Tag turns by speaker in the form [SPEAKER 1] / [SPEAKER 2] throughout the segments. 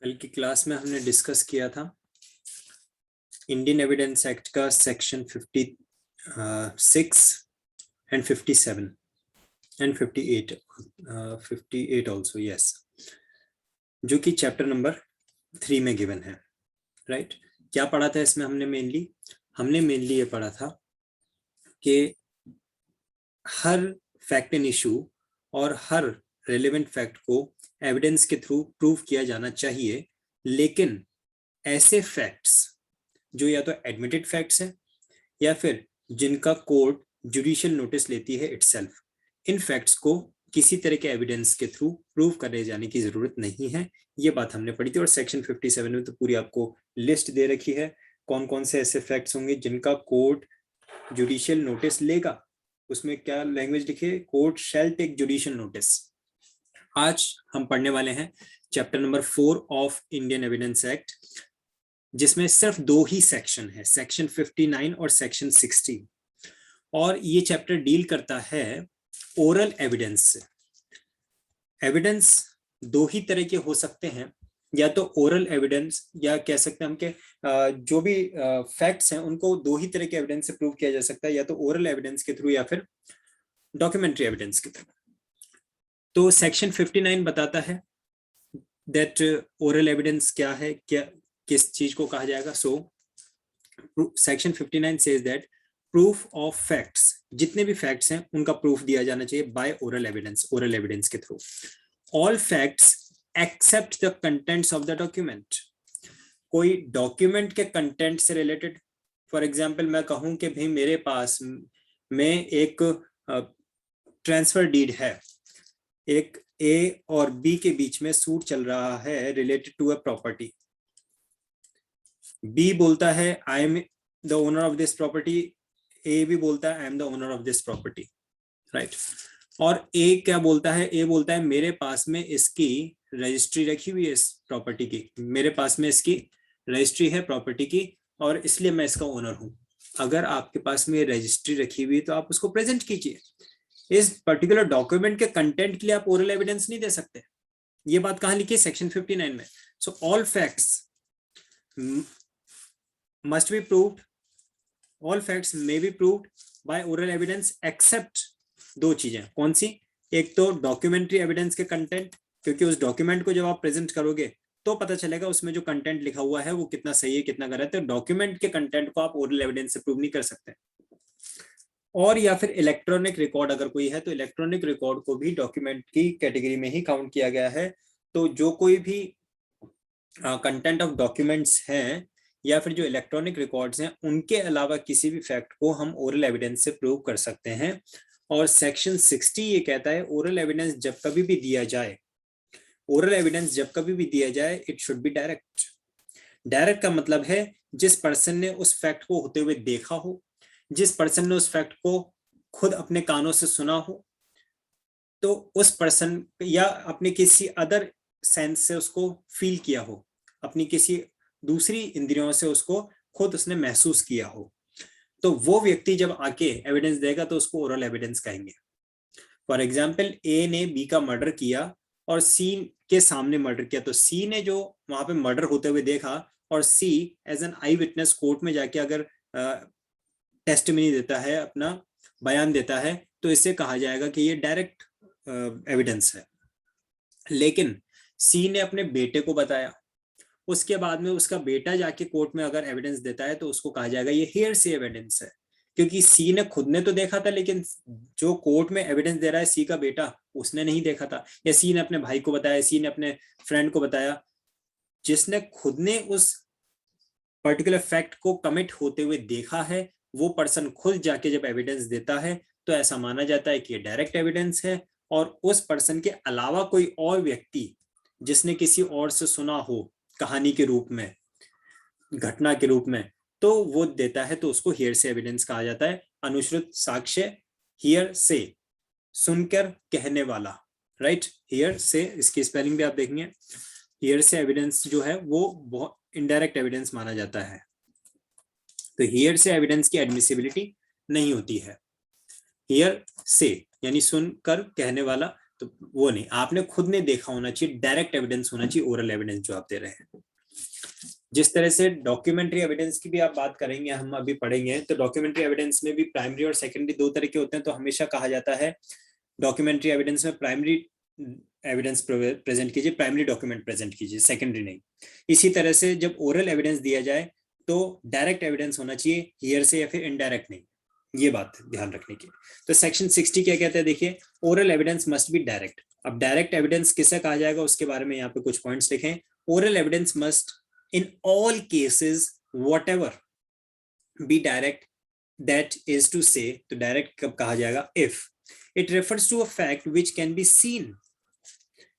[SPEAKER 1] कल की क्लास में हमने डिस्कस किया था इंडियन एविडेंस एक्ट का section 56 and 57 and 58 also, yes, जो कि चैप्टर नंबर 3 में गिवन है, राइट। क्या पढ़ा था इसमें हमने मेनली ये पढ़ा था कि हर फैक्ट एंड इशू और हर रेलेवेंट फैक्ट को एविडेंस के थ्रू प्रूव किया जाना चाहिए, लेकिन ऐसे फैक्ट्स जो या तो एडमिटेड फैक्ट्स हैं या फिर जिनका कोर्ट जुडिशियल नोटिस लेती है इटसेल्फ, इन फैक्ट्स को किसी तरह के एविडेंस के थ्रू प्रूव करे जाने की जरूरत नहीं है। ये बात हमने पढ़ी थी। और सेक्शन 57 में तो पूरी आपको लिस्ट दे रखी है कौन कौन से ऐसे फैक्ट्स होंगे जिनका कोर्ट जुडिशियल नोटिस लेगा। उसमें क्या लैंग्वेज लिखी है? Court shall take judicial notice. आज हम पढ़ने वाले हैं chapter number 4 of Indian evidence act, जिसमें सिर्फ 2 ही सेक्शन है, सेक्शन 59 और सेक्शन 60। और ये चैप्टर डील करता है ओरल एविडेंस से। एविडेंस 2 ही तरह के हो सकते हैं, या तो ओरल एविडेंस, या कह सकते हैं हम के जो भी फैक्ट्स हैं उनको 2 ही तरह के एविडेंस से प्रूव किया जा सकता है, या तो ओरल एविडेंस के थ्रू या फिर डॉक्यूमेंट्री एविडेंस के थ्रू। तो सेक्शन 59 बताता है दैट ओरल एविडेंस क्या है, क्या किस चीज को कहा जाएगा। So section 59 says that proof of facts, जितने भी फैक्ट्स हैं उनका प्रूफ दिया जाना चाहिए बाय ओरल एविडेंस के through. All facts except the contents of the document. कोई डॉक्यूमेंट के कंटेंट से रिलेटेड, फॉर एग्जाम्पल मैं कहूं कि भाई मेरे पास में एक ट्रांसफर डीड है, एक ए और बी के बीच में सूट चल रहा है related to a property. B बोलता है I am the owner of this property, A भी बोलता है I am the owner of this property, right. और ए क्या बोलता है? ए बोलता है मेरे पास में इसकी रजिस्ट्री रखी हुई है, इस प्रॉपर्टी की, मेरे पास में इसकी रजिस्ट्री है प्रॉपर्टी की, और इसलिए मैं इसका ओनर हूं। अगर आपके पास में रजिस्ट्री रखी हुई है तो आप उसको प्रेजेंट कीजिए। इस पर्टिकुलर डॉक्यूमेंट के कंटेंट के लिए आप ओरल एविडेंस नहीं दे सकते। ये बात कहां लिखी है? सेक्शन 59 में। So all facts must be proved, all facts may be proved by oral evidence except 2 चीजें। कौन सी? एक तो डॉक्यूमेंट्री एविडेंस के कंटेंट, क्योंकि उस डॉक्यूमेंट को जब आप प्रेजेंट करोगे तो पता चलेगा उसमें जो कंटेंट लिखा हुआ है वो कितना सही है कितना गलत है। डॉक्यूमेंट के कंटेंट को आप ओरल एविडेंस से प्रूव नहीं कर सकते। और या फिर इलेक्ट्रॉनिक रिकॉर्ड अगर कोई है तो इलेक्ट्रॉनिक रिकॉर्ड को भी डॉक्यूमेंट की कैटेगरी में ही काउंट किया गया है। तो जो कोई भी कंटेंट ऑफ डॉक्यूमेंट्स हैं या फिर जो इलेक्ट्रॉनिक रिकॉर्ड्स हैं, उनके अलावा किसी भी फैक्ट को हम ओरल एविडेंस से प्रूव कर सकते हैं। और सेक्शन 60 ये कहता है ओरल एविडेंस जब कभी भी दिया जाए, it should be direct. Direct का मतलब है जिस पर्सन ने उस फैक्ट को होते हुए देखा हो, जिस पर्सन ने उस फैक्ट को खुद अपने कानों से सुना हो, तो उस पर्सन, या अपने किसी अदर सेंस से उसको फील किया हो, अपनी किसी दूसरी इंद्रियों से उसको खुद उसने महसूस किया हो, तो वो व्यक्ति जब आके एविडेंस देगा तो उसको ओरल एविडेंस कहेंगे। फॉर एग्जाम्पल ए ने बी का मर्डर किया और सी के सामने मर्डर किया, तो सी ने जो वहां पे मर्डर होते हुए देखा और C as an eyewitness court में जाके अगर टेस्टिमनी देता है, अपना बयान देता है, तो इससे कहा जाएगा कि ये डायरेक्ट एविडेंस है। लेकिन सी ने अपने बेटे को बताया, उसके बाद में उसका बेटा जाके कोर्ट में अगर एविडेंस देता है तो उसको कहा जाएगा ये हियरसे एविडेंस है, क्योंकि सी ने खुद ने तो देखा था लेकिन जो कोर्ट में एविडेंस दे रहा है सी का बेटा, उसने नहीं देखा था, या सी ने अपने भाई को बताया, सी ने अपने फ्रेंड को बताया। जिसने खुद ने उस पर्टिकुलर फैक्ट को कमिट होते हुए देखा है, वो पर्सन खुद जाके जब एविडेंस देता है तो ऐसा माना जाता है कि ये डायरेक्ट एविडेंस है। और उस पर्सन के अलावा कोई और व्यक्ति जिसने किसी और से सुना हो कहानी के रूप में, घटना के रूप में, तो वो देता है तो उसको हियर से एविडेंस कहा जाता है। अनुश्रुत साक्ष्य, हियर से सुनकर कहने वाला, राइट। हियर से, इसकी स्पेलिंग भी आप देखेंगे, हियर से एविडेंस जो है वो बहुत इनडायरेक्ट एविडेंस माना जाता है। तो हियर से एविडेंस की एडमिसिबिलिटी नहीं होती है। हियर से यानी सुनकर कहने वाला, तो वो नहीं, आपने खुद ने देखा होना चाहिए, डायरेक्ट एविडेंस होना चाहिए ओरल एविडेंस जो आप दे रहे हैं। जिस तरह से डॉक्यूमेंट्री एविडेंस की भी आप बात करेंगे, हम अभी पढ़ेंगे, तो डॉक्यूमेंट्री एविडेंस में भी प्राइमरी और सेकेंडरी दो तरह के होते हैं। तो हमेशा कहा जाता है डॉक्यूमेंट्री एविडेंस में प्राइमरी एविडेंस प्रेजेंट कीजिए, प्राइमरी डॉक्यूमेंट प्रेजेंट कीजिए, सेकेंडरी नहीं। इसी तरह से जब ओरल एविडेंस दिया जाए तो डायरेक्ट एविडेंस होना चाहिए, हियर से या फिर इनडायरेक्ट नहीं, ये बात ध्यान रखने की। तो सेक्शन 60 क्या कहते हैं, देखिए, oral evidence must be direct. अब डायरेक्ट एविडेंस किसे कहा जाएगा उसके बारे में यहाँ पे कुछ पॉइंट्स लिखें। Oral evidence must in all cases whatever be direct, that is to say, तो डायरेक्ट कब कहा जाएगा, if it refers to a fact which can be seen,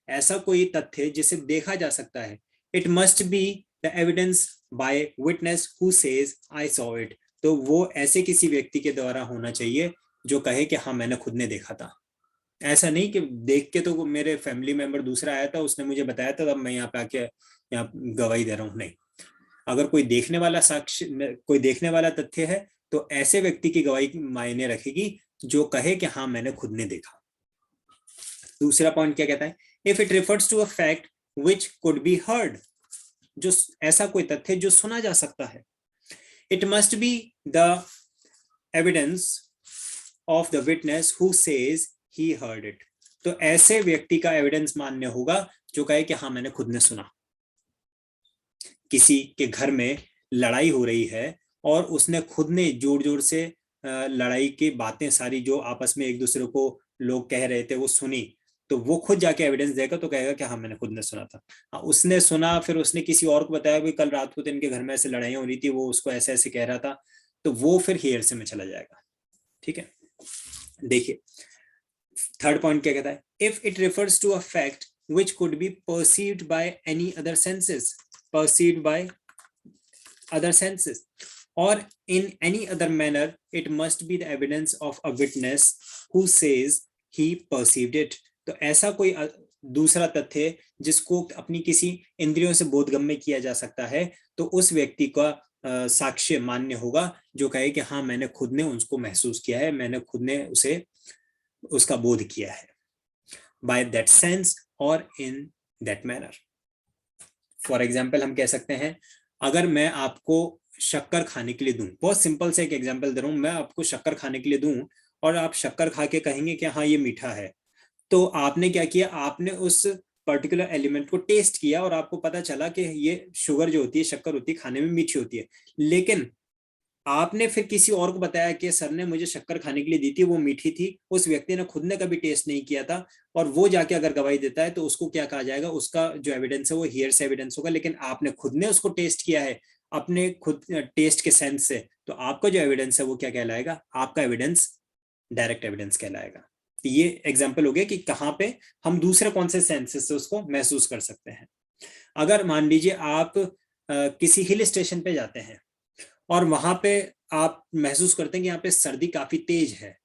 [SPEAKER 1] ऐसा कोई तथ्य जिसे देखा जा सकता है। It must be the evidence by witness who says I saw it, तो वो ऐसे किसी व्यक्ति के द्वारा होना चाहिए जो कहे कि हाँ मैंने खुद ने देखा था। ऐसा नहीं कि देख के तो मेरे फैमिली मेंबर दूसरा आया था उसने मुझे बताया था तब मैं यहाँ पे आके यहाँ गवाही दे रहा हूँ, नहीं। अगर कोई देखने वाला साक्ष्य, कोई देखने वाला तथ्य है तो ऐसे व्यक्ति की गवाही मायने रखेगी जो कहे कि हाँ मैंने खुद ने देखा। दूसरा पॉइंट क्या कहता है, if it refers to a fact which could be heard, जो ऐसा कोई तथ्य जो सुना जा सकता है। It must be the evidence of the witness who says he heard it, तो ऐसे व्यक्ति का एविडेंस मान्य होगा जो कहे कि हाँ मैंने खुद ने सुना। किसी के घर में लड़ाई हो रही है और उसने खुद ने जोर जोर से लड़ाई की बातें सारी जो आपस में एक दूसरे को लोग कह रहे थे वो सुनी, तो वो खुद जाके एविडेंस देगा तो कहेगा कि हाँ मैंने खुद ने सुना था। हाँ, उसने सुना फिर उसने किसी और को बताया कि कल रात को तो इनके घर में ऐसे लड़ाई हो रही थी, वो उसको ऐसे ऐसे कह रहा था, तो वो फिर हियरसे में चला जाएगा। ठीक है, देखिए थर्ड पॉइंट क्या कहता है, if it refers to a fact which could be perceived by any other senses, perceived by other senses or in any other manner, it must be the evidence of a witness who says he perceived it, तो ऐसा कोई दूसरा तथ्य जिसको अपनी किसी इंद्रियों से बोधगम्य किया जा सकता है, तो उस व्यक्ति का साक्ष्य मान्य होगा जो कहे कि हाँ मैंने खुद ने उसको महसूस किया है, मैंने खुद ने उसे उसका बोध किया है, by that sense or in that manner. For example हम कह सकते हैं, अगर मैं आपको शक्कर खाने के लिए दूं, बहुत सिंपल से एक एग्जाम्पल दे रहा हूं, मैं आपको शक्कर खाने के लिए दूं और आप शक्कर खा के कहेंगे कि हाँ ये मीठा है, तो आपने क्या किया, आपने उस पर्टिकुलर एलिमेंट को टेस्ट किया और आपको पता चला कि ये शुगर जो होती है, शक्कर होती है, खाने में मीठी होती है, लेकिन आपने फिर किसी और को बताया कि सर ने मुझे शक्कर खाने के लिए दी थी, वो मीठी थी, उस व्यक्ति ने खुद ने कभी टेस्ट नहीं किया था, और वो जाके अगर गवाही देता है तो उसको क्या कहा जाएगा, उसका जो एविडेंस है वो हियर्स एविडेंस होगा, लेकिन आपने खुद ने उसको टेस्ट किया है अपने खुद टेस्ट के सेंस से, तो आपका जो एविडेंस है वो क्या कहलाएगा, आपका एविडेंस डायरेक्ट एविडेंस कहलाएगा। तो ये एग्जाम्पल हो गया कि कहाँ पे हम दूसरे कौन से सेंसेस से उसको महसूस कर सकते हैं। अगर मान लीजिए आप किसी हिल स्टेशन पे जाते हैं और वहां पे आप महसूस करते हैं कि यहाँ पे सर्दी काफी तेज है,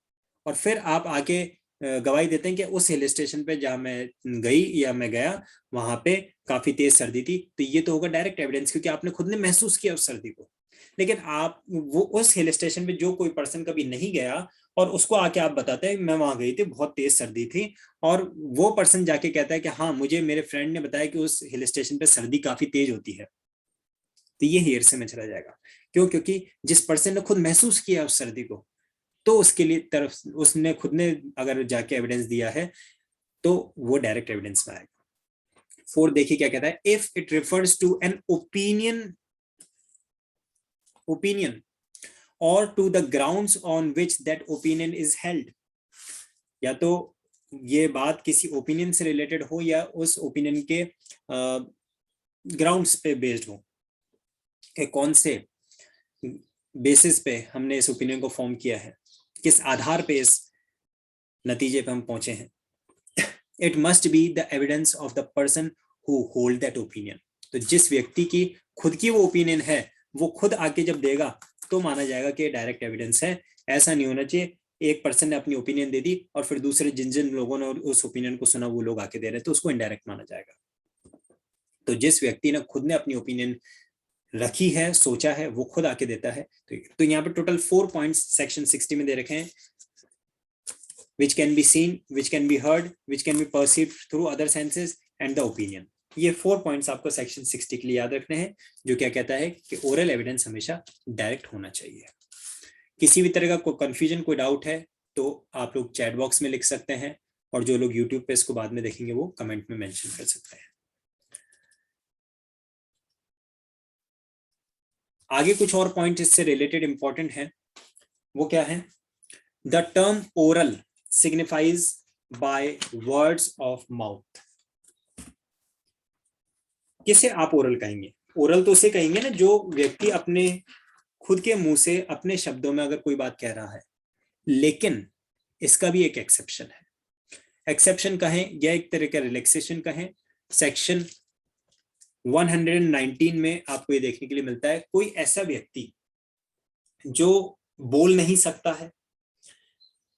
[SPEAKER 1] और फिर आप आके गवाही देते हैं कि उस हिल स्टेशन पे जहां मैं गई या मैं गया वहां पे काफी तेज सर्दी थी, तो ये तो होगा डायरेक्ट एविडेंस क्योंकि आपने खुद ने महसूस किया उस सर्दी को। लेकिन आप वो उस हिल स्टेशन पे जो कोई पर्सन कभी नहीं गया और उसको आके आप बताते हैं मैं वहां गई थी, बहुत तेज सर्दी थी, और वो पर्सन जाके कहता है कि हाँ मुझे मेरे फ्रेंड ने बताया कि उस हिल स्टेशन पे सर्दी काफी तेज होती है, तो ये हियरसे में चला जाएगा। क्यों, क्योंकि जिस पर्सन ने खुद महसूस किया उस सर्दी को, तो उसके लिए तरफ उसने खुद ने अगर जाके एविडेंस दिया है तो वो डायरेक्ट एविडेंस में आएगा। फोर्थ देखिए क्या कहता है, if it refers to an opinion और to the grounds on which that opinion is held, या तो ये बात किसी ओपिनियन से रिलेटेड हो या उस ओपिनियन के ग्राउंड्स पे बेस्ड हो, कि कौन से बेसिस पे हमने इस ओपिनियन को फॉर्म किया है, किस आधार पे इस नतीजे पे हम पहुंचे हैं। It must be the evidence of the person who hold that opinion, तो जिस व्यक्ति की खुद की वो ओपिनियन है वो खुद आके जब देगा तो माना जाएगा कि डायरेक्ट एविडेंस है। ऐसा नहीं होना चाहिए एक पर्सन ने अपनी ओपिनियन दे दी और फिर दूसरे जिन जिन लोगों ने उस ओपिनियन को सुना वो लोग आके दे रहे, तो उसको इनडायरेक्ट माना जाएगा। तो जिस व्यक्ति ने खुद ने अपनी ओपिनियन रखी है, सोचा है, वो खुद आके देता है। तो यहाँ पे टोटल 4 पॉइंट्स सेक्शन 60 में दे रखे हैं। which can be seen, which can be heard, which can be perceived through other senses and the opinion. ये 4 पॉइंट्स आपको सेक्शन 60 के लिए याद रखने हैं, जो क्या कहता है कि ओरल एविडेंस हमेशा डायरेक्ट होना चाहिए। किसी भी तरह का कोई कंफ्यूजन, कोई डाउट है तो आप लोग चैट बॉक्स में लिख सकते हैं, और जो लोग यूट्यूब पे इसको बाद में देखेंगे वो कमेंट में मेंशन कर सकते हैं। आगे कुछ और पॉइंट इससे रिलेटेड इंपॉर्टेंट है, वो क्या है? The term oral signifies by words of mouth. किसे आप ओरल कहेंगे? ओरल तो उसे कहेंगे ना जो व्यक्ति अपने खुद के मुंह से अपने शब्दों में अगर कोई बात कह रहा है, लेकिन इसका भी एक एक्सेप्शन है। एक्सेप्शन कहें या एक तरह का रिलैक्सेशन कहें, सेक्शन 119 में आपको ये देखने के लिए मिलता है, कोई ऐसा व्यक्ति जो बोल नहीं सकता है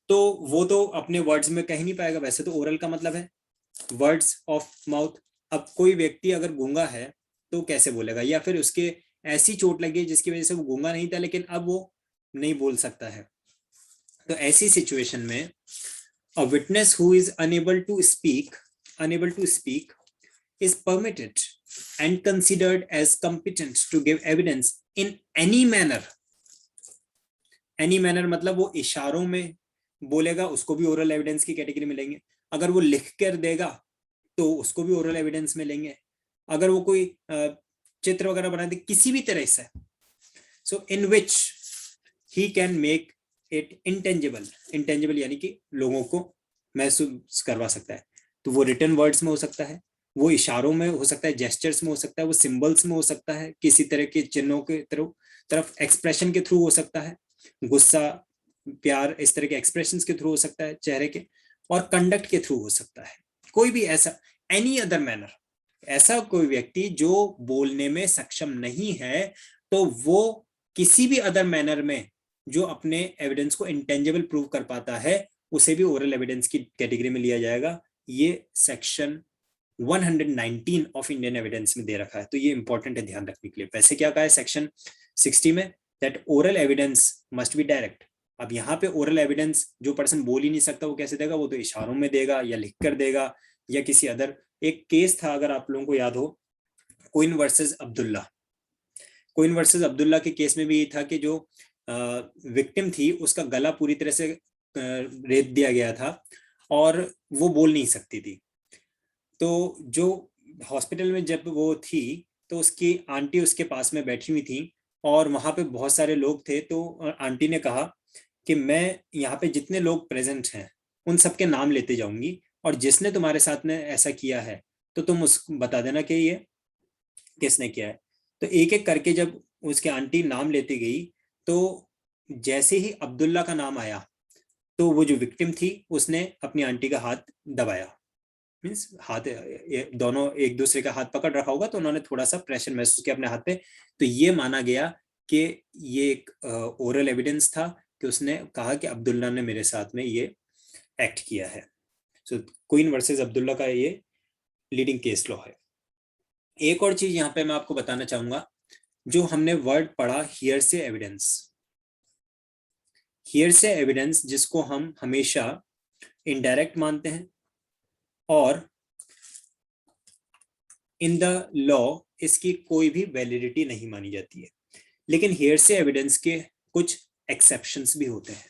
[SPEAKER 1] तो वो तो अपने वर्ड्स में कह नहीं पाएगा। वैसे तो ओरल का मतलब है वर्ड्स ऑफ माउथ। अब कोई व्यक्ति अगर गूंगा है तो कैसे बोलेगा, या फिर उसके ऐसी चोट लगी जिसकी वजह से वो गूंगा नहीं था लेकिन अब वो नहीं बोल सकता है। तो ऐसी सिचुएशन में a witness who is unable to speak is permitted and considered as competent to give evidence in any manner. Any manner मतलब वो इशारों में बोलेगा, उसको भी ओरल एविडेंस की कैटेगरी में लेंगे। अगर वो लिख कर देगा तो उसको भी ओरल एविडेंस में लेंगे। अगर वो कोई चित्र वगैरह बना दे किसी भी तरह से, so in which he can make it intangible यानी कि लोगों को महसूस करवा सकता है। तो वो रिटन वर्ड्स में हो सकता है, वो इशारों में हो सकता है, जेस्चर्स में हो सकता है, वो सिंबल्स में हो सकता है, किसी तरह के चिन्हों के तरफ एक्सप्रेशन के थ्रू हो सकता है, गुस्सा, प्यार, इस तरह के एक्सप्रेशंस के थ्रू हो सकता है चेहरे के, और कंडक्ट के थ्रू हो सकता है। कोई भी ऐसा एनी अदर मैनर, ऐसा कोई व्यक्ति जो बोलने में सक्षम नहीं है तो वो किसी भी अदर मैनर में जो अपने एविडेंस को इंटेंजिबल प्रूव कर पाता है उसे भी ओरल एविडेंस की कैटेगरी में लिया जाएगा। ये सेक्शन 119 ऑफ इंडियन एविडेंस में दे रखा है, तो ये इंपॉर्टेंट है ध्यान रखने के लिए। वैसे क्या कहा है सेक्शन 60 में? That oral evidence must be direct. अब यहाँ पे ओरल एविडेंस जो पर्सन बोल ही नहीं सकता वो कैसे देगा? वो तो इशारों में देगा या लिख कर देगा या किसी अदर। एक केस था, अगर आप लोगों को याद हो, queen versus Abdullah. Queen versus Abdullah के केस में भी ये था कि जो विक्टिम थी उसका गला पूरी तरह से रेत दिया गया था और वो बोल नहीं सकती थी। तो जो हॉस्पिटल में जब वो थी तो उसकी आंटी उसके पास में बैठी हुई थी और वहां पे बहुत सारे लोग थे। तो आंटी ने कहा कि मैं यहाँ पे जितने लोग प्रेजेंट हैं उन सबके नाम लेते जाऊंगी, और जिसने तुम्हारे साथ में ऐसा किया है तो तुम उसको बता देना कि ये किसने किया है। तो एक एक करके जब उसके आंटी नाम लेती गई तो जैसे ही अब्दुल्ला का नाम आया तो वो जो विक्टिम थी उसने अपनी आंटी का हाथ दबाया। मीन्स हाथ दोनों एक दूसरे का हाथ पकड़ रखा होगा तो उन्होंने थोड़ा सा प्रेशर महसूस किया अपने हाथ पे। तो ये माना गया कि ये एक ओरल एविडेंस था कि उसने कहा कि अब्दुल्ला ने मेरे साथ में ये एक्ट किया है। सो क्वीन वर्सेस अब्दुल्ला का ये लीडिंग केस लॉ है। एक और चीज यहाँ पे मैं आपको बताना चाहूंगा, जो हमने वर्ड पढ़ा हियरसे एविडेंस। हियरसे एविडेंस जिसको हम हमेशा इनडायरेक्ट मानते हैं और इन द लॉ इसकी कोई भी वैलिडिटी नहीं मानी जाती है, लेकिन हियरसे एविडेंस के कुछ एक्सेप्शंस भी होते हैं।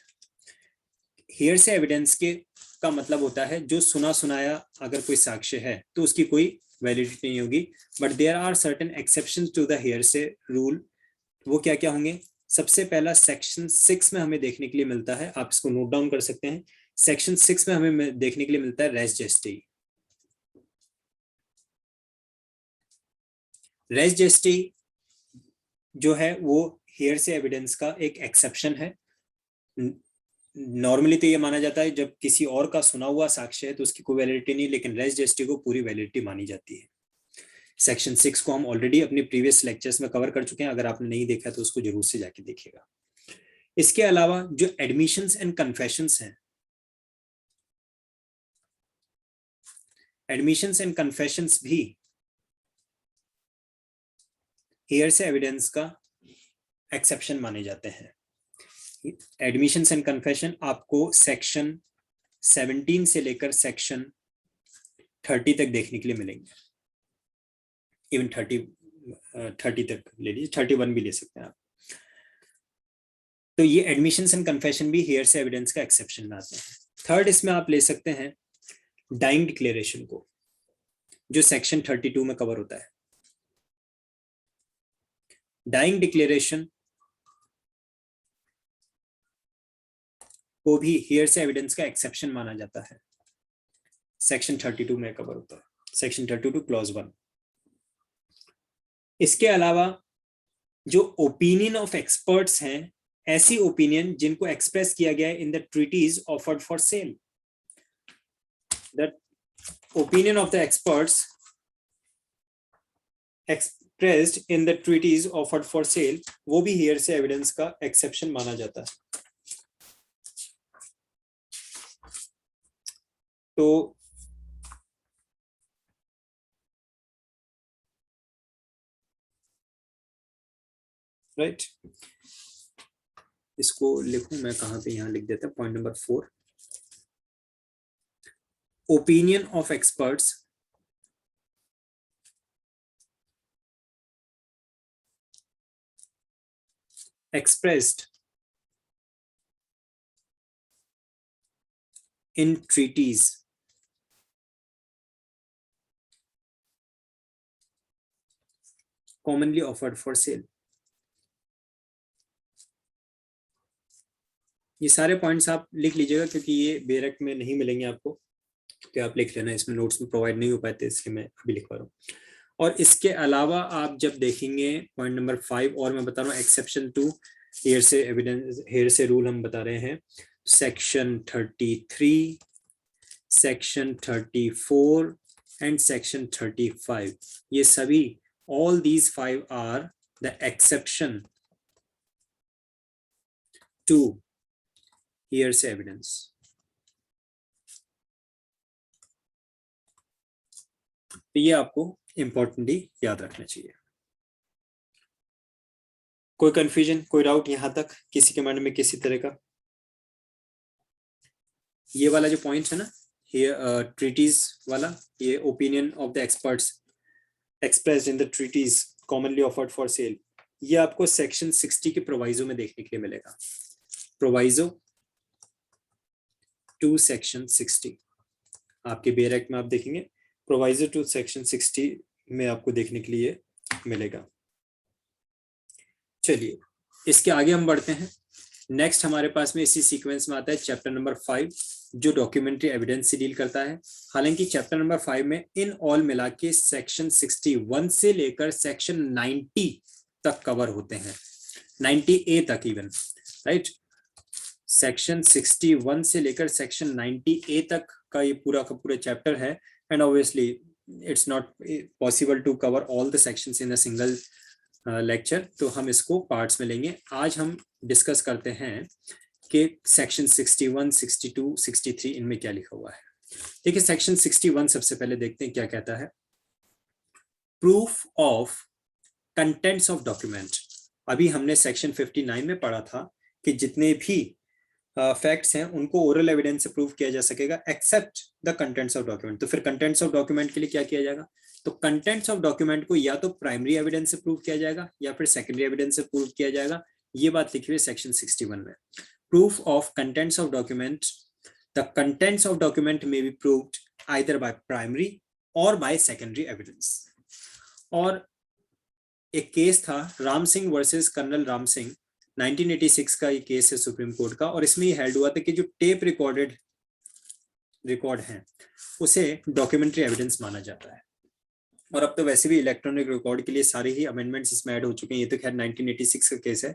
[SPEAKER 1] हियरसे एविडेंस के का मतलब होता है जो सुना सुनाया अगर कोई साक्ष्य है तो उसकी कोई वैलिडिटी नहीं होगी, but there are certain exceptions to the hearsay rule. वो क्या क्या होंगे? सबसे पहला सेक्शन 6 में हमें देखने के लिए मिलता है, आप इसको नोट डाउन कर सकते हैं। सेक्शन 6 में हमें देखने के लिए मिलता है रेस जेस्टी। रेस जेस्टी जो है वो हियरसे एविडेंस का एक एक्सेप्शन है। नॉर्मली तो ये माना जाता है जब किसी और का सुना हुआ साक्ष्य है तो उसकी कोई वैलिडिटी नहीं, लेकिन रेस जेस्टी को पूरी वैलिडिटी मानी जाती है। सेक्शन 6 को हम ऑलरेडी अपने प्रीवियस लेक्चर्स में कवर कर चुके हैं, अगर आपने नहीं देखा तो उसको जरूर से जाके देखिएगा। इसके अलावा जो एडमिशंस एंड कन्फेशंस हैं, एडमिशंस एंड कन्फेशंस भी हियरसे एविडेंस का एक्सेप्शन माने जाते हैं। एडमिशंस एंड कन्फेशन आपको सेक्शन 17 से लेकर सेक्शन 30 तक देखने के लिए मिलेंगे। इवन 30 तक ले लीजिए, 31 भी ले सकते हैं आप। तो ये एडमिशंस एंड कन्फेशन भी हियर से एविडेंस का एक्सेप्शन में आते हैं। थर्ड, इसमें आप ले सकते हैं डाइंग डिक्लेरेशन को, जो सेक्शन 32 में कवर होता है। डाइंग डिक्लेरेशन को भी हियर से एविडेंस का एक्सेप्शन माना जाता है, सेक्शन 32 में कवर होता है, सेक्शन 32 क्लॉज 1। इसके अलावा जो ओपिनियन ऑफ एक्सपर्ट्स हैं, ऐसी ओपिनियन जिनको एक्सप्रेस किया गया है in the treatise offered for sale, the opinion of the experts expressed in the treatise offered for sale, वो भी हियर से एविडेंस का एक्सेप्शन माना जाता है। तो राइट, इसको लिखूं मैं कहां पे, यहां लिख देता हूं, point number 4, opinion of experts expressed in treaties commonly offered for sale। ये सारे पॉइंट्स आप लिख लीजिएगा, क्योंकि ये बेरक में नहीं मिलेंगे आपको, तो आप लिख लेना, इसमें नोट्स में प्रोवाइड नहीं हो पाते, इसलिए मैं अभी लिखवा रहा हूँ। और इसके अलावा आप जब देखेंगे पॉइंट नंबर 5, और मैं बता रहा हूँ एक्सेप्शन टू हियर से एविडेंस, हियर से रूल हम बता रहे हैं, सेक्शन 33, सेक्शन 34 एंड सेक्शन 35, ये सभी, all these 5 are the exception to hearsay evidence। तो ये आपको इंपॉर्टेंटली याद रखना चाहिए। कोई कंफ्यूजन, कोई डाउट यहां तक किसी के मन में किसी तरह का? ये वाला जो पॉइंट है ना, ये ट्रीटीज वाला, ये opinion of the experts expressed in the treatise commonly offered for sale, ये आपको सेक्शन 60 के प्रोवाइजो में देखने के लिए मिलेगा। प्रोवाइजो टू सेक्शन 60 आपके बेयर एक्ट में आप देखेंगे, प्रोवाइजो टू सेक्शन 60 में आपको देखने के लिए मिलेगा। चलिए इसके आगे हम बढ़ते हैं। नेक्स्ट हमारे पास में इसी सीक्वेंस में आता है चैप्टर नंबर 5, जो डॉक्यूमेंट्री एविडेंस से डील करता है। हालांकि चैप्टर नंबर 5 में इन ऑल मिला के सेक्शन 61 से लेकर सेक्शन 90 तक कवर होते हैं, 90A तक इवन, राइट। सेक्शन 61 से लेकर सेक्शन 90A तक का ये पूरा का पूरा चैप्टर है, and obviously it's not possible to cover all the sections in a single lecture, तो हम इसको पार्ट्स में लेंगे। आज हम डिस्कस करते हैं कि सेक्शन 61, 62, 63 इनमें क्या लिखा हुआ है। देखिए सेक्शन 61 सबसे पहले देखते हैं क्या कहता है। Proof of contents of document. अभी हमने सेक्शन 59 में पढ़ा था कि जितने भी फैक्ट्स हैं उनको ओरल एविडेंस से प्रूव किया जा सकेगा except the contents of document. तो फिर कंटेंट्स ऑफ डॉक्यूमेंट के लिए क्या किया जाएगा? तो कंटेंट्स ऑफ डॉक्यूमेंट को या तो प्राइमरी एविडेंस से प्रूव किया जाएगा या फिर सेकेंडरी एविडेंस से प्रूव किया जाएगा। ये बात लिखी हुई है सेक्शन 61 में। Proof of contents of document, the contents of document may be proved either by primary और बाय सेकेंडरी एविडेंस। और एक केस था राम सिंह वर्सेस कर्नल राम सिंह, 1986 का ये केस है सुप्रीम कोर्ट का, और इसमें ये हेल्ड हुआ था कि जो टेप रिकॉर्ड है उसे डॉक्यूमेंट्री एविडेंस माना जाता है। और अब तो वैसे भी इलेक्ट्रॉनिक रिकॉर्ड के लिए सारे ही अमेंडमेंट्स इसमें ऐड हो चुके हैं। ये तो खैर 1986 का केस है,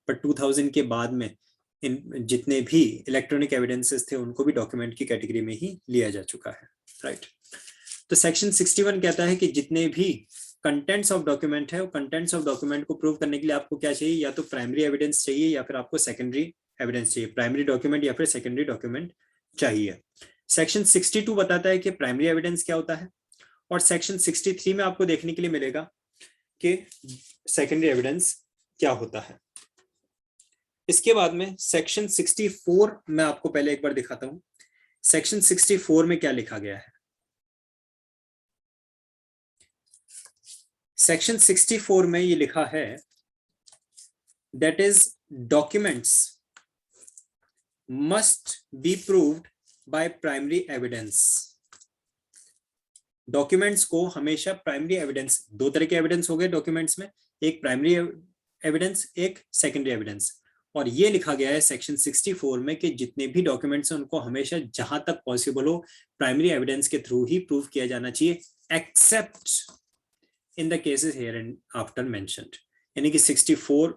[SPEAKER 1] पर 2000 के बाद में इन जितने भी इलेक्ट्रॉनिक एविडेंसेस थे उनको भी डॉक्यूमेंट की कैटेगरी में ही लिया जा चुका है, राइट। तो सेक्शन 61 कहता है कि जितने भी कंटेंट्स ऑफ डॉक्यूमेंट है, वो कंटेंट्स ऑफ डॉक्यूमेंट को प्रूव करने के लिए आपको क्या चाहिए? या तो प्राइमरी एविडेंस चाहिए या फिर आपको सेकेंडरी एविडेंस चाहिए। प्राइमरी डॉक्यूमेंट या फिर सेकेंडरी डॉक्यूमेंट चाहिए। सेक्शन 62 बताता है कि प्राइमरी एविडेंस क्या होता है, और सेक्शन 63 में आपको देखने के लिए मिलेगा कि सेकेंडरी एविडेंस क्या होता है। इसके बाद में सेक्शन 64 में आपको पहले एक बार दिखाता हूं सेक्शन 64 में क्या लिखा गया है? सेक्शन 64 में ये लिखा है that is documents must be proved bye primary evidence. Documents को हमेशा प्राइमरी एविडेंस, दो तरह के एविडेंस हो गए डॉक्यूमेंट्स में, एक प्राइमरी एविडेंस, एक सेकेंडरी एविडेंस। और ये लिखा गया है सेक्शन 64 में कि जितने भी डॉक्यूमेंट्स हैं उनको हमेशा जहां तक पॉसिबल हो प्राइमरी एविडेंस के थ्रू ही प्रूव किया जाना चाहिए, accept in the cases here and after mentioned. यानी कि 64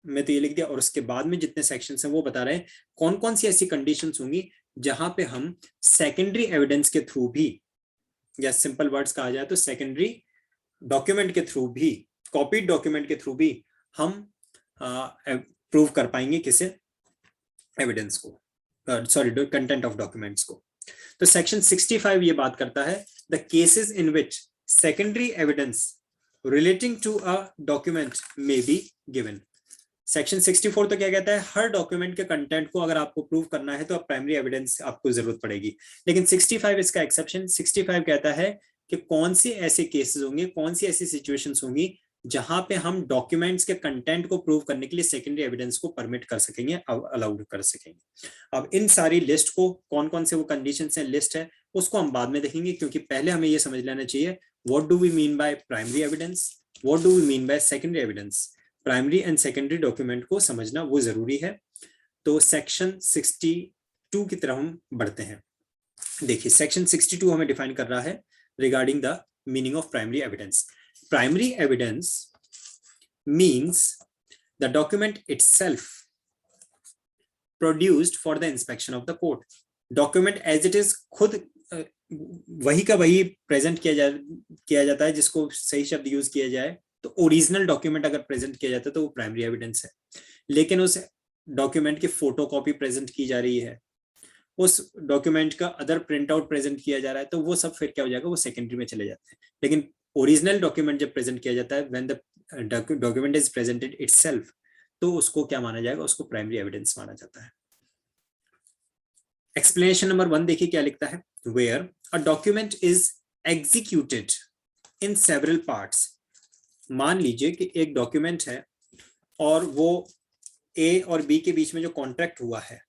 [SPEAKER 1] में तो ये लिख दिया, और उसके बाद में जितने सेक्शंस हैं वो बता रहे हैं कौन कौन सी ऐसी कंडीशंस होंगी जहां पे हम सेकेंडरी एविडेंस के थ्रू भी, या सिंपल वर्ड्स कहा जाए तो सेकेंडरी डॉक्यूमेंट के थ्रू भी, कॉपीड डॉक्यूमेंट के थ्रू भी हम प्रूव कर पाएंगे किसे, एविडेंस को, सॉरी कंटेंट ऑफ डॉक्यूमेंट्स को। तो सेक्शन 65 ये बात करता है the cases in which secondary evidence relating to a document may be given. Section 64 तो क्या कहता है, हर डॉक्यूमेंट के कंटेंट को अगर आपको प्रूव करना है तो आप प्राइमरी एविडेंस आपको जरूरत पड़ेगी। लेकिन 65 इसका एक्सेप्शन, 65 कहता है कि कौन से ऐसे केसेस होंगे, कौन सी ऐसी सिचुएशंस होंगी जहां पे हम डॉक्यूमेंट्स के कंटेंट को प्रूव करने के लिए सेकेंडरी एविडेंस को परमिट कर सकेंगे, अलाउड कर सकेंगे। अब इन सारी लिस्ट को, कौन कौन से वो कंडीशंस हैं, लिस्ट है, उसको हम बाद में देखेंगे, क्योंकि पहले हमें ये समझ लेना चाहिए what do we mean by primary evidence, what do we mean by secondary evidence. Primary and secondary document को समझना वो जरूरी है। तो सेक्शन 62 की तरफ हम बढ़ते हैं। देखिए सेक्शन 62 हमें डिफाइन कर रहा है regarding the meaning of primary evidence. Primary evidence means the document itself produced for the inspection of the court. Document as it is खुद वही का वही प्रेजेंट किया जाता है, जिसको सही शब्द यूज किया जाए तो ओरिजिनल डॉक्यूमेंट अगर प्रेजेंट किया जाता है तो वो प्राइमरी एविडेंस है। लेकिन उस डॉक्यूमेंट की फोटोकॉपी प्रेजेंट की जा रही है, उस डॉक्यूमेंट का अदर प्रिंट आउट प्रेजेंट किया जा रहा है, तो वो सब फिर क्या हो जाएगा, वो सेकेंडरी में चले जाते हैं। लेकिन ओरिजिनल डॉक्यूमेंट जब प्रेजेंट किया जाता है, when the document is presented itself, तो उसको क्या माना जाएगा, उसको प्राइमरी एविडेंस माना जाता है। एक्सप्लेनेशन नंबर 1 देखिए क्या लिखता है, where a document is executed in several parts. मान लीजिए कि एक डॉक्यूमेंट है और वो ए और बी के बीच में जो कॉन्ट्रैक्ट हुआ है,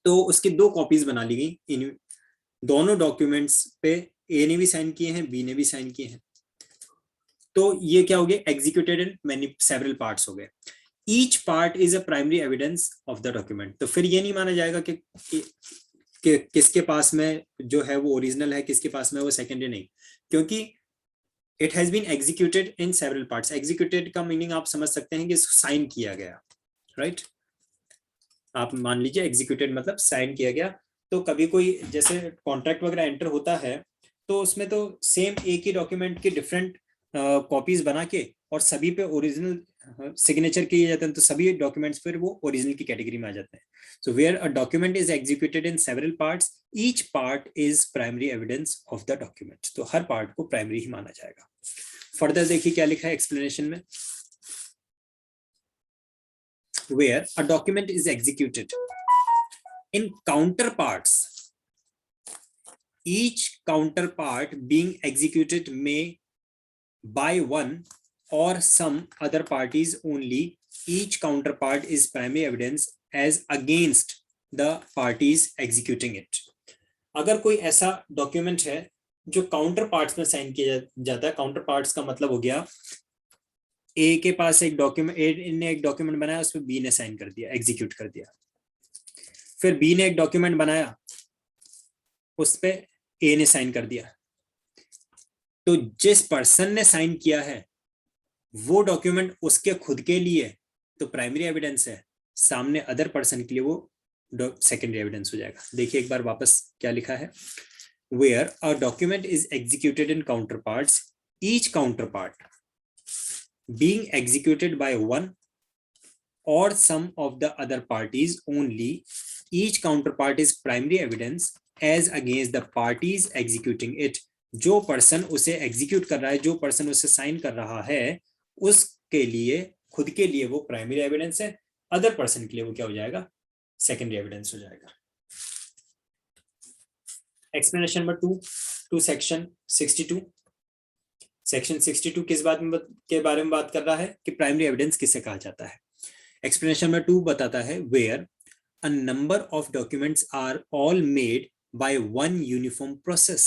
[SPEAKER 1] तो उसकी 2 कॉपीज बना ली गई। इन दोनों डॉक्यूमेंट्स पे ए ने भी साइन किए हैं, बी ने भी साइन किए हैं, तो ये क्या हो गया, executed in many several parts हो गए। Each part is a primary evidence of the document. तो फिर ये नहीं माना जाएगा कि किसके पास में जो है वो ओरिजिनल है, किसके पास में वो सेकेंडरी नहीं, क्योंकि it has been executed in several parts. Executed का मीनिंग आप समझ सकते हैं कि साइन किया गया, राइट। आप मान लीजिए एग्जीक्यूटेड मतलब साइन किया गया। तो कभी कोई जैसे कॉन्ट्रैक्ट वगैरह एंटर होता है तो उसमें तो सेम एक ही डॉक्यूमेंट की डिफरेंट कॉपीज बना के और सभी पे ओरिजिनल सिग्नेचर किए जाते हैं, तो सभी डॉक्यूमेंट्स फिर वो ओरिजिनल की कैटेगरी में आ जाते हैं। So where a document is executed in several parts, each part is primary evidence of the document. तो हर पार्ट को प्राइमरी ही माना जाएगा। फर्दर देखिए क्या लिखा है एक्सप्लेनेशन में, where a document is executed in counterparts, each counterpart being executed may by one or some other parties only, each counterpart is primary evidence as against the parties executing it। अगर कोई ऐसा document है जो counter parts में sign किया जाता है, counter parts का मतलब हो गया ए के पास एक डॉक्यूमेंट, ए ने एक डॉक्यूमेंट बनाया, उसमें बी ने साइन कर दिया, एग्जीक्यूट कर दिया, फिर बी ने एक डॉक्यूमेंट बनाया, उस पे ए ने साइन कर दिया, तो जिस पर्सन ने साइन किया है वो डॉक्यूमेंट उसके खुद के लिए तो प्राइमरी एविडेंस है, सामने अदर पर्सन के लिए वो सेकेंडरी एविडेंस हो जाएगा। देखिए एक बार वापस क्या लिखा है, where a document is executed in counterparts, each counterpart being executed by one or some of the other parties only, each counterpart is primary evidence as against the parties executing it। जो person उसे execute कर रहा है, जो person उसे sign कर रहा है, उसके लिए खुद के लिए वो प्राइमरी एविडेंस है, अदर पर्सन के लिए वो क्या हो जाएगा, सेकेंडरी एविडेंस हो जाएगा। Explanation number 2 to section 62। Section 62 किस बात में के बारे में बात कर रहा है कि प्राइमरी एविडेंस किसे कहा जाता है। एक्सप्लेनेशन नंबर 2 बताता है where a number of documents are all made by one uniform process.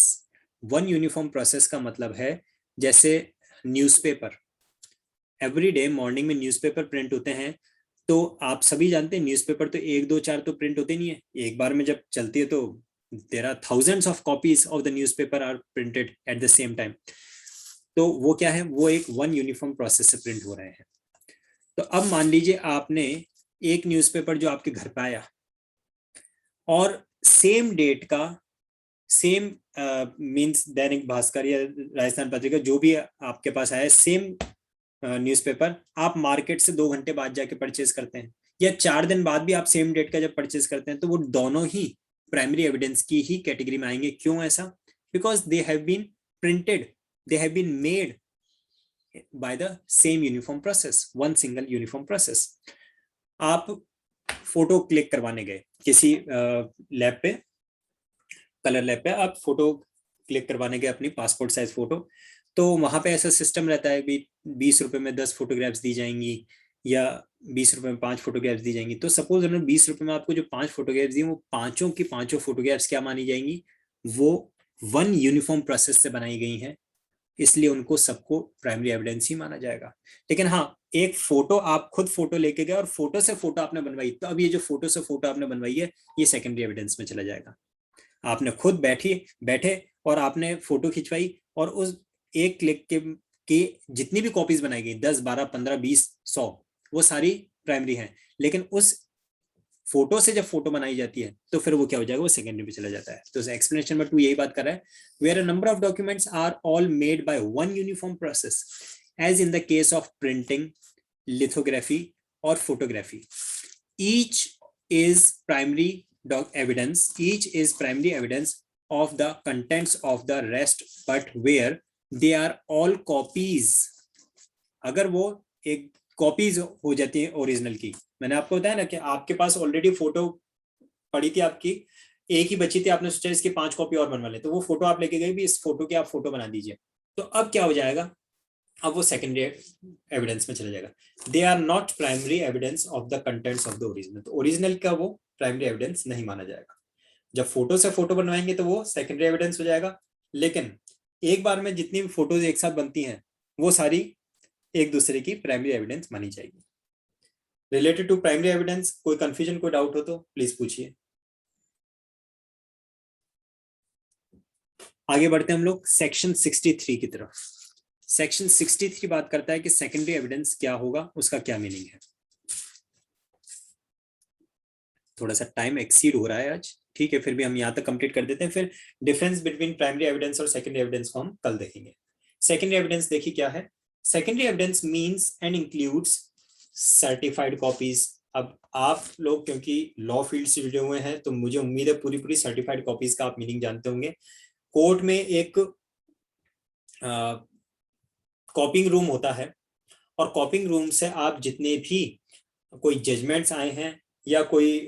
[SPEAKER 1] One uniform process का मतलब है जैसे न्यूज़पेपर, एवरी डे मॉर्निंग में न्यूज़पेपर प्रिंट होते हैं, तो आप सभी जानते हैं न्यूज़पेपर तो 1 2 4 तो प्रिंट होते नहीं है, एक बार में जब चलती है तो there are thousands of copies of the newspaper are printed at the same time. तो वो क्या है, वो एक वन यूनिफॉर्म प्रोसेस से प्रिंट हो रहे हैं। तो अब मान लीजिए आपने एक न्यूज़पेपर जो आपके घर पे आया और सेम डेट का, सेम मींस दैनिक भास्कर या राजस्थान पत्रिका जो भी आपके पास आया, सेम न्यूज़पेपर आप मार्केट से 2 घंटे बाद जाके परचेज करते हैं या 4 दिन बाद भी आप सेम डेट का जब परचेज करते हैं, तो वो दोनों ही प्राइमरी एविडेंस की ही कैटेगरी में आएंगे। क्यों ऐसा? Because they have been printed, they have been made by the same uniform process, one single uniform process। आप फोटो क्लिक करवाने गए किसी लैब पे, कलर लैब पे आप फोटो क्लिक करवाने गए अपनी पासपोर्ट साइज फोटो, तो वहां पे ऐसा सिस्टम रहता है भी 20 रुपए में 10 फोटोग्राफ्स दी जाएंगी या 20 रुपए में 5 फोटोग्राफ्स दी जाएंगी। तो सपोज उन्होंने 20 रुपए में आपको जो 5 फोटोग्राफ्स दी, वो पांचों की पांचों फोटोग्राफ्स क्या मानी जाएंगी, वो वन यूनिफॉर्म प्रोसेस से बनाई गई हैं, इसलिए उनको सबको प्राइमरी एविडेंस ही माना जाएगा। लेकिन हाँ, एक फोटो आप खुद फोटो लेके गए और फोटो से फोटो आपने बनवाई, तो अब ये जो फोटो से फोटो आपने बनवाई है ये सेकेंडरी एविडेंस में चला जाएगा। आपने खुद बैठे और आपने फोटो खिंचवाई और उस एक क्लिक के जितनी भी कॉपीज बनाई गई 10 12 15 20 100 वो सारी प्राइमरी हैं, लेकिन उस फोटो से जब फोटो बनाई जाती है तो फिर वो क्या हो जाएगा, वो सेकेंडरी में चला जाता है। तो एक्सप्लेनेशन नंबर 2 यही बात कर रहा है, where a number of documents are all made by one uniform process as in the case of printing, lithography और photography, each is primary evidence, each is primary evidence of the contents of the rest, but where they are all copies। अगर वो एक copies हो जाती है original की, मैंने आपको बताया ना कि आपके पास ऑलरेडी फोटो पड़ी थी, आपकी एक ही बची थी, आपने सोचा इसकी 5 कॉपी और बनवा ले, तो वो फोटो आप लेके गए भी इस फोटो की आप फोटो बना दीजिए, तो अब क्या हो जाएगा, अब वो सेकेंडरी एविडेंस में चला जाएगा। They are not primary evidence of the contents of the original, तो ओरिजिनल का वो प्राइमरी एविडेंस नहीं माना जाएगा। जब फोटो से फोटो बनवाएंगे तो वो सेकेंडरी एविडेंस हो जाएगा, लेकिन एक बार में जितनी भी फोटोज एक साथ बनती हैं वो सारी एक दूसरे की प्राइमरी एविडेंस मानी जाएगी। रिलेटेड टू प्राइमरी एविडेंस कोई कंफ्यूजन, कोई डाउट हो तो प्लीज पूछिए। आगे बढ़ते हैं हम लोग सेक्शन 63 की तरफ। सेक्शन 63 बात करता है कि सेकेंडरी एविडेंस क्या होगा, उसका क्या मीनिंग है। थोड़ा सा टाइम एक्सीड हो रहा है आज, ठीक है, फिर भी हम यहाँ तक कंप्लीट कर देते हैं, फिर डिफरेंस बिटवीन प्राइमरी एविडेंस और सेकेंडरी एविडेंस को हम कल देखेंगे। सेकेंडरी एविडेंस देखिए क्या है। Secondary evidence means and includes certified copies. अब आप लोग क्योंकि लॉ फील्ड से जुड़े हुए हैं तो मुझे उम्मीद है पूरी पूरी सर्टिफाइड कॉपीज का आप मीनिंग जानते होंगे। कोर्ट में एक कॉपिंग रूम होता है और कॉपिंग रूम से आप जितने भी कोई जजमेंट्स आए हैं या कोई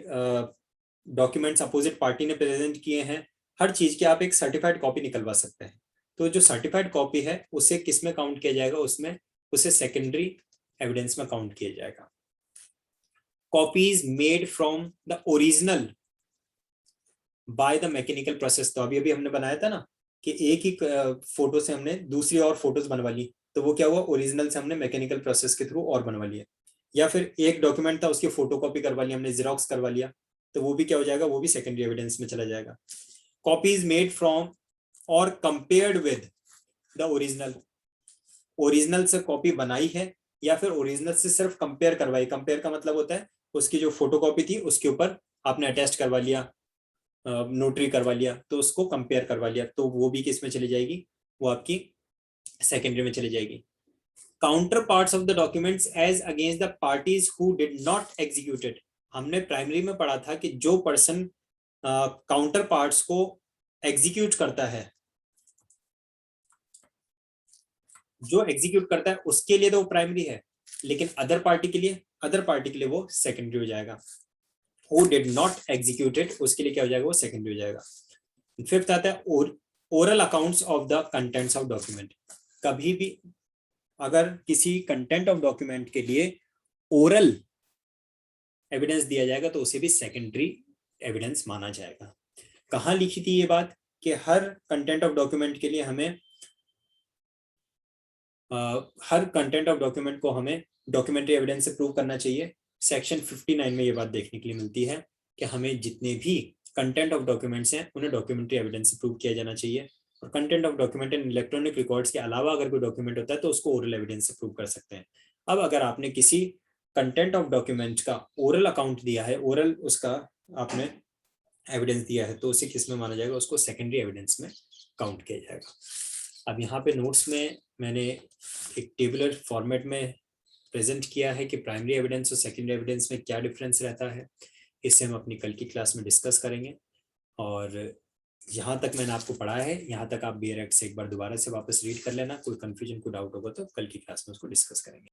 [SPEAKER 1] डॉक्यूमेंट्स अपोजिट पार्टी ने प्रेजेंट किए हैं, हर चीज की आप एक सर्टिफाइड कॉपी निकलवा सकते हैं। तो जो सर्टिफाइड कॉपी है उसे किस में काउंट किया जाएगा, उसमें उसे सेकेंडरी एविडेंस में काउंट किया जाएगा। Copies made from the original by the mechanical process, तो अभी हमने बनाया था ना कि एक ही फोटो से हमने दूसरी और फोटोज बनवा ली, तो वो क्या हुआ, ओरिजिनल से हमने मैकेनिकल प्रोसेस के थ्रू और बनवा लिया। या फिर एक डॉक्यूमेंट था उसकी फोटोकॉपी करवा लिया हमने, जेरोक्स करवा लिया, तो वो भी क्या हो जाएगा, वो भी सेकेंडरी एविडेंस में चला जाएगा। कॉपीज मेड फ्रॉम और compared with the original, original से कॉपी बनाई है या फिर ओरिजिनल से सिर्फ कंपेयर करवाई। कंपेयर का मतलब होता है उसकी जो फोटोकॉपी थी उसके ऊपर आपने अटैच करवा लिया, नोटरी करवा लिया, तो उसको कंपेयर करवा लिया, तो वो भी किस में चली जाएगी, वो आपकी सेकेंडरी में चली जाएगी। Counterparts of the documents as against the parties who did not executed, हमने प्राइमरी में पढ़ा था कि जो पर्सन काउंटर पार्ट्स को एग्जीक्यूट करता है, जो एग्जीक्यूट करता है उसके लिए तो वो प्राइमरी है, लेकिन अदर पार्टी के लिए वो सेकेंडरी हो जाएगा। Who did not execute it, उसके लिए क्या हो जाएगा, वो सेकेंडरी हो जाएगा। फिफ्थ आता है oral accounts of the contents of document. कभी भी अगर किसी कंटेंट ऑफ डॉक्यूमेंट के लिए ओरल एविडेंस दिया जाएगा तो उसे भी सेकेंडरी एविडेंस माना जाएगा। कहाँ लिखी थी ये बात कि हर कंटेंट ऑफ डॉक्यूमेंट के लिए हमें हर कंटेंट ऑफ डॉक्यूमेंट को हमें डॉक्यूमेंट्री एविडेंस से प्रूव करना चाहिए। सेक्शन 59 में ये बात देखने के लिए मिलती है कि हमें जितने भी कंटेंट ऑफ डॉक्यूमेंट्स हैं उन्हें डॉक्यूमेंट्री एविडेंस से प्रूव किया जाना चाहिए। और content of document and electronic records के अलावा अगर कोई डॉक्यूमेंट होता है तो उसको ओरल एविडेंस से प्रूव कर सकते हैं। अब अगर आपने किसी कंटेंट ऑफ डॉक्यूमेंट का ओरल अकाउंट दिया है, ओरल उसका आपने एविडेंस दिया है, तो उसे किस में माना जाएगा, उसको सेकेंडरी एविडेंस में काउंट किया जाएगा। अब यहाँ पे नोट्स में मैंने एक टेबुलर फॉर्मेट में प्रेजेंट किया है कि प्राइमरी एविडेंस और सेकेंडरी एविडेंस में क्या डिफरेंस रहता है। इसे हम अपनी कल की क्लास में डिस्कस करेंगे। और यहाँ तक मैंने आपको पढ़ाया है, यहाँ तक आप बेयर एक्ट से एक बार दोबारा से वापस रीड कर लेना। कोई कंफ्यूजन, कोई डाउट होगा तो कल की क्लास में उसको डिस्कस करेंगे।